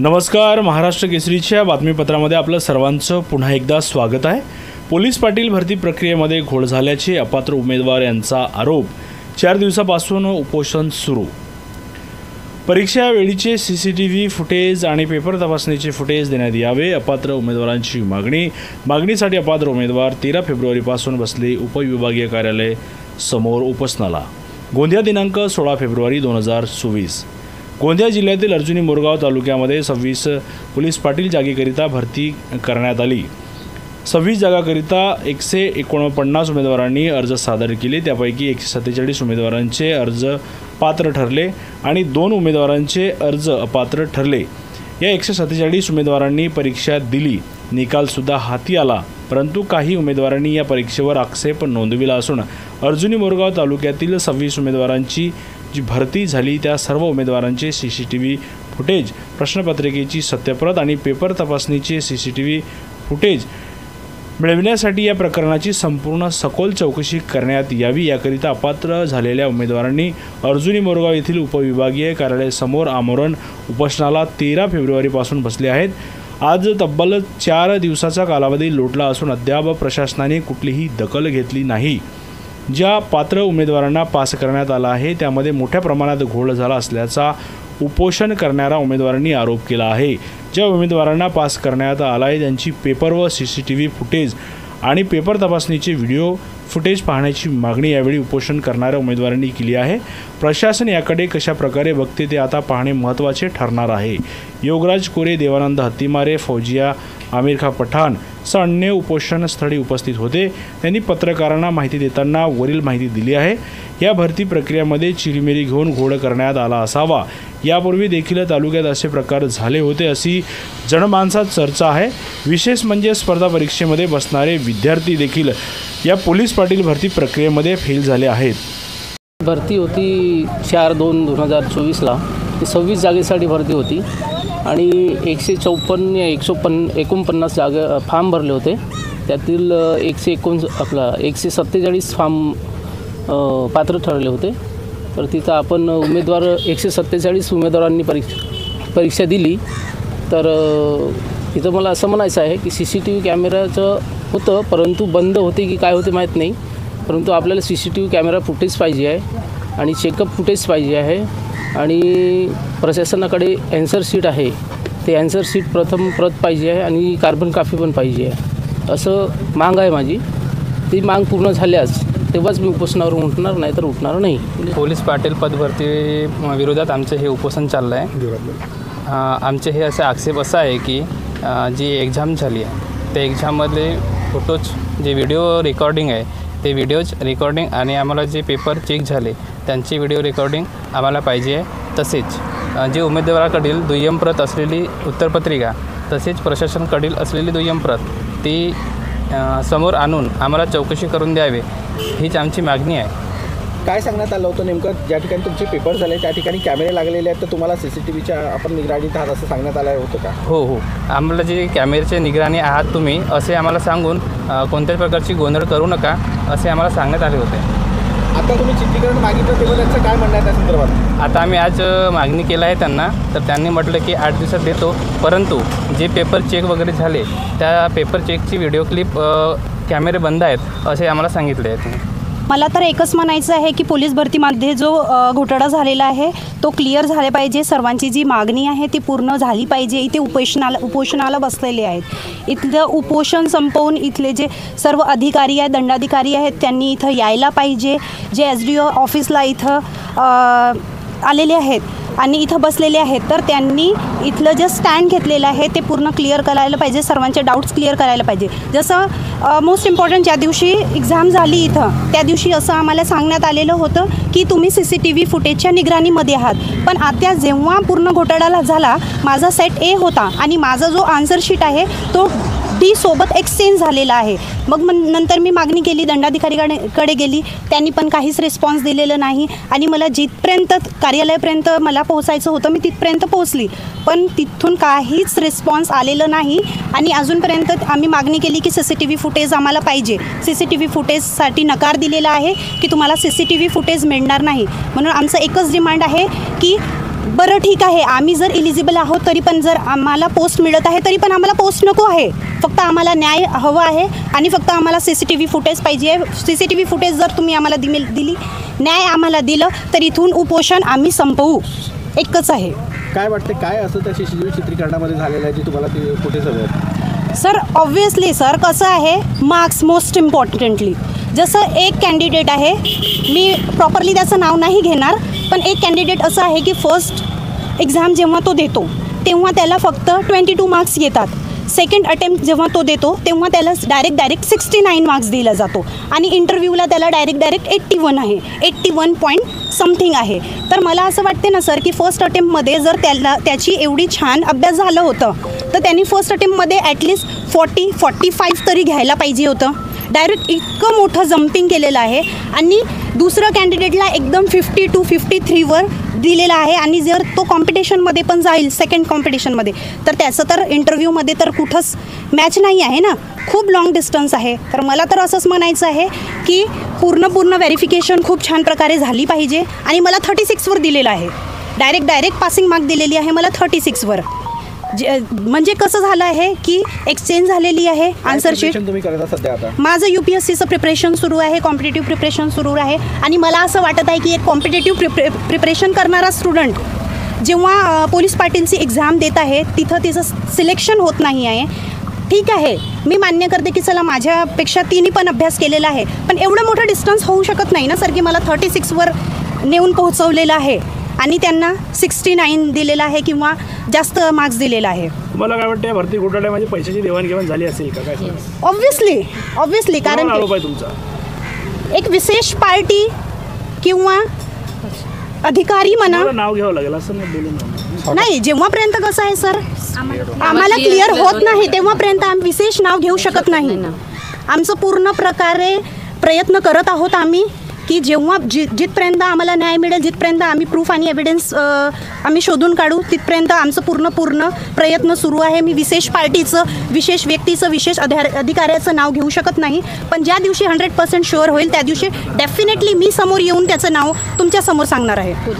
नमस्कार, महाराष्ट्र केसरीच्या बातमीपत्रामध्ये आपलं सर्वांचं पुन्हा एकदा स्वागत आहे। पोलीस पाटील भरती प्रक्रियेमध्ये घोळ झाल्याचे अपात्र उमेदवार यांचा आरोप। 4 दिवसापासून उपोषण सुरू। परीक्षा वेळीचे सीसीटीव्ही फुटेज आणि पेपर तपासणीचे फुटेज देण्यात यावे, अपात्र उमेदवारांची मागणीसाठी अपात्र उमेदवार 13 फेब्रुवारीपासून बसले उपविभागीय कार्यालय समोर उपोषणाला। गोंदिया दिनांक 16 फेब्रुवारी 2024। गोंदिया जिल्ह्यातील अर्जुनी मोरगाव तालुक्यामध्ये 26 पोलीस पाटील जागेकरिता भरती करण्यात आली। 26 जागाकरिता 149 उमेदवारांनी अर्ज सादर केले। त्यापैकी 147 उमेदवारांचे अर्ज पात्र ठरले आणि 2 उमेदवारांचे अर्ज अपात्र ठरले। या 147 उमेदवारांनी परीक्षा दिली, निकालसुद्धा हाती आला, परंतु काही उमेदवारांनी या परीक्षेवर आक्षेप नोंदविला असून अर्जुनी मोरगाव तालुक्यातील 26 उमेदवारांची जी भरती झाली त्या सर्व उमेदवारांचे सीसीटीव्ही फुटेज, प्रश्नपत्रिकेची सत्यप्रत आणि पेपर तपासणीचे सीसीटीव्ही फुटेज मिळविण्यासाठी या प्रकरणाची संपूर्ण सखोल चौकशी करण्यात यावी, याकरिता अपात्र झालेल्या उमेदवारांनी अर्जुनी मोरगाव येथील उपविभागीय कार्यालय समोर आमरण उपोषणाला 13 फेब्रुवारीपासून बसले आहेत। आज तब्बल 4 दिवसाचा कालावधी लोटला असून अद्याप प्रशासनाने कुठलीही दखल घेतली नाही। ज्या पात्र उमेदवारांना पास करण्यात आला आहे त्यामध्ये मोठ्या प्रमाणात घोळ झाला असल्याचा उपोषण करणाऱ्या उमेदवारांनी आरोप केला आहे। ज्या उमेदवारांना पास करण्यात आला आहे त्यांची पेपर व सीसीटीव्ही फुटेज आणि पेपर तपासणीचे व्हिडिओ फुटेज पाहण्याची मागणी यावेळी उपोषण करणाऱ्या उमेदवारांनी केली आहे। प्रशासन याकडे कशा प्रकारे बघते ते आता पाहणे महत्त्वाचे ठरणार आहे। योगराज कोरे, देवानंद हत्तीमारे, फौजिया आमिर खान पठाण अन्य उपोषण स्थळी उपस्थित होते। त्यांनी पत्रकारांना माहिती देताना वरील माहिती दिली आहे। या भरती प्रक्रियेमध्ये चिरीमिरी घेऊन घोळ करण्यात आला असावा। यापूर्वी देखील तालुक्यात असे प्रकार झाले होते अशी जनमानसात चर्चा आहे। विशेष म्हणजे स्पर्धा परीक्षेमध्ये बसणारे विद्यार्थी देखील या पोलीस पाटील भरती प्रक्रियेमध्ये फेल झाले आहेत। भरती होती 4/2/2024ला, 26 जागेसाठी भरती होती आणि 149 जागा फॉर्म भरले होते। त्यातील 147 फॉर्म पात्र ठरले होते। तर तिथं आपण 147 उमेदवारांनी परीक्षा दिली। तर तिथं मला असं म्हणायचं आहे की CCTV कॅमेराचं होतं, परंतु बंद होते की काय होते माहीत नाही, परंतु आपल्याला CCTV कॅमेरा फुटेज पाहिजे आहे आणि चेकअप फुटेज पाहिजे आहे आणि प्रशासनाकडे ॲन्सर शीट आहे, ते ॲन्सर शीट प्रथम प्रत पाहिजे आहे आणि कार्बन कॉपी पण पाहिजे आहे, असं माग आहे माझी। ती माग पूर्ण झाल्यास तेव्हाच मी उपोषणावर उठणार, नाही तर उठणार नाही। पोलीस पाटील पदभरती विरोधात आमचे हे उपोषण चाललं आहे। आमचे हे असे आक्षेप असा आहे की जी एक्झाम झाली आहे त्या एक्झाममधले फोटोज, जे व्हिडिओ रेकॉर्डिंग आहे ते व्हिडिओज रेकॉर्डिंग आणि आम्हाला जे पेपर चेक झाले त्यांची व्हिडिओ रेकॉर्डिंग आम्हाला पाहिजे आहे। तसेच जे उमेदवाराकडील दुय्यम प्रत असलेली उत्तरपत्रिका तसेच प्रशासनाकडील असलेली दुय्यम प्रत ती समोर आणून आम्हाला चौकशी करून द्यावे, हीच आमची मागणी आहे। काय सांगण्यात आलं होतं नेमकं? ज्या ठिकाणी तुमचे पेपर झाले त्या ठिकाणी कॅमेरे लागलेले आहेत, तर तुम्हाला CCTVच्या आपण निगराणीत आहात असं सांगण्यात आलं होतं का? हो, आम्हाला जे कॅमेऱ्याचे निगराणी आहात तुम्ही असे आम्हाला सांगून कोणत्याच प्रकारची गोंधळ करू नका असे आम्हाला सांगण्यात आले होते। आता तुम्ही चित्रीकरण मागितलं तेव्हा त्यांचं काय म्हणणं आहे त्या संदर्भात? आता आम्ही आज मागणी केलं आहे त्यांना, तर त्यांनी म्हटलं की 8 दिवसात देतो, परंतु जे पेपर चेक वगैरे झाले त्या पेपर चेकची व्हिडिओ क्लिप कॅमेरे बंद आहेत असे आम्हाला सांगितले आहे। मला तर एकच म्हणायचं आहे की पोलीस भरतीमध्ये जो घोटाळा झालेला आहे तो क्लिअर झाले पाहिजे। सर्वांची जी मागणी आहे ती पूर्ण झाली पाहिजे। इथे उपोषणाला बसलेले आहेत, इथलं उपोषण संपवून इथले जे सर्व अधिकारी आहेत, दंडाधिकारी आहेत, त्यांनी इथं यायला पाहिजे। जे SDO ऑफिसला इथं आलेले आहेत आणि इथं बसलेले आहेत, तर त्यांनी इथलं जे स्टँड घेतलेलं आहे ते पूर्ण क्लिअर करायला पाहिजे, सर्वांचे डाऊट्स क्लिअर करायला पाहिजे। जसं मोस्ट इम्पॉर्टंट ज्या दिवशी एक्झाम झाली इथं त्या दिवशी असं आम्हाला सांगण्यात आलेलं होतं की तुम्ही CCTV फुटेजच्या निगराणीमध्ये आहात, पण आता जेव्हा पूर्ण घोटाळा झाला माझा सेट A होता आणि माझा जो आन्सर शीट आहे तो D सोबत एक्सचेंज झालेला आहे। मग नंतर मी मागणी केली, दंडाधिकारीकडे गेली, त्यांनी पण काहीच रिस्पॉन्स दिलेलं नाही आणि मला जिथपर्यंत कार्यालयापर्यंत मला पोहोचायचं होतं मी तिथपर्यंत पोहोचली, पण तिथून काहीच रिस्पॉन्स आलेलं नाही आणि अजूनपर्यंत आम्ही मागणी केली की CCTV फुटेज आम्हाला पाहिजे। CCTV फुटेजसाठी नकार दिलेला आहे की तुम्हाला CCTV फुटेज मिळणार नाही, म्हणून आमचं एकच डिमांड आहे की बरं ठीक आहे, आम्ही जर इलिजिबल आहोत तरी पण जर आम्हाला पोस्ट मिळत आहे तरी पण आम्हाला पोस्ट नको आहे. फक्त आम्हाला न्याय हवा आहे आणि फक्त आम्हाला CCTV फुटेज पाहिजे. CCTV फुटेज जर तुम्ही आम्हाला दिली, न्याय आम्हाला दिलं तर इथून उपोषण आम्ही संपवू. एकच आहे. काय वाटते, काय असं त्या CCTV चित्रीकरणामध्ये झालेलं आहे जे तुम्हाला ते फुटेज हवं आहे? सर ऑब्व्हियसली सर कसं आहे, मार्क्स मोस्ट इम्पॉर्टंटली. जसं एक कॅन्डिडेट आहे, मी प्रॉपरली त्याचं नाव नाही घेणार, पण एक कॅन्डिडेट असं आहे की फर्स्ट एक्झाम जेव्हा तो देतो तेव्हा त्याला फक्त 22 मार्क्स येतात. सेकंड अटेम्प्ट जेव्हा तो देतो तेव्हा त्याला डायरेक्ट 69 मार्क्स दिला जातो आणि इंटरव्ह्यूला त्याला डायरेक्ट 81 आहे, 81 पॉईंट समथिंग आहे. तर मला असं वाटते ना सर की फर्स्ट अटेम्प्टमध्ये जर त्याची एवढी छान अभ्यास झालं होतं तर त्यांनी फर्स्ट अटेम्प्टमध्ये ॲटलिस्ट 40-45 तरी घ्यायला पाहिजे होतं. डायरेक्ट इतकं मोठं जम्पिंग केलेलं आहे आणि दुसरं कॅन्डिडेटला एकदम 50 to 53वर दिलेला आहे आणि जर तो कॉम्पिटिशनमध्ये पण जाईल सेकंड कॉम्पिटिशनमध्ये तर त्याचं तर इंटरव्ह्यूमध्ये तर कुठंच मॅच नाही आहे ना, खूप लाँग डिस्टन्स आहे. तर मला तर असंच म्हणायचं आहे की पूर्ण व्हेरिफिकेशन खूप छान प्रकारे झाली पाहिजे आणि मला 36वर दिलेलं आहे. डायरेक्ट पासिंग मार्क दिलेली आहे मला 36वर. म्हणजे कसं झालं आहे की एक्सचेंज झालेली आहे आन्सर शीट. तुम्ही करता सध्या आता? माझं UPSCचं प्रिपरेशन सुरू आहे, कॉम्पिटेटिव्ह प्रिपरेशन सुरू आहे आणि मला असं वाटत आहे की एक कॉम्पिटेटिव्ह प्रिपरेशन करणारा स्टुडंट जेव्हा पोलीस पाटीलची एक्झाम देत आहे तिथं तिचं सिलेक्शन होत नाही आहे. ठीक आहे, मी मान्य करते की चला माझ्यापेक्षा तिने पण अभ्यास केलेला आहे, पण एवढं मोठं डिस्टन्स होऊ शकत नाही ना सर की मला 36वर नेऊन पोहोचवलेलं आहे आणि त्यांना 69 दिलेला आहे किंवा जास्त मार्क्स दिलेला आहे. मला काय वाटतं भरती घोटाळ्यामध्ये पैशाची देवाणघेवाण झाली असेल का काय? ऑब्व्हियसली कारण आरोप आहे तुमचा? एक विशेष पार्टी किंवा अधिकारी म्हणा, नाव घ्यावं लागेल असं नाही बोलून. नाही जेव्हापर्यंत कसं आहे सर आम्हाला क्लिअर होत नाही तेव्हापर्यंत आम्ही विशेष नाव घेऊ शकत नाही. आमचं पूर्ण प्रकारे प्रयत्न करत आहोत आम्ही की जेव्हा जिथपर्यंत आम्हाला न्याय मिळेल, जिथपर्यंत आम्ही प्रूफ आणि एव्हिडन्स आम्ही शोधून काढू तिथपर्यंत आमचं पूर्ण प्रयत्न सुरू आहे. मी विशेष पार्टीचं, विशेष व्यक्तीचं, विशेष अधिकाऱ्याचं नाव घेऊ शकत नाही, पण ज्या दिवशी 100% शुअर होईल त्या दिवशी डेफिनेटली मी समोर येऊन त्याचं नाव तुमच्यासमोर सांगणार आहे.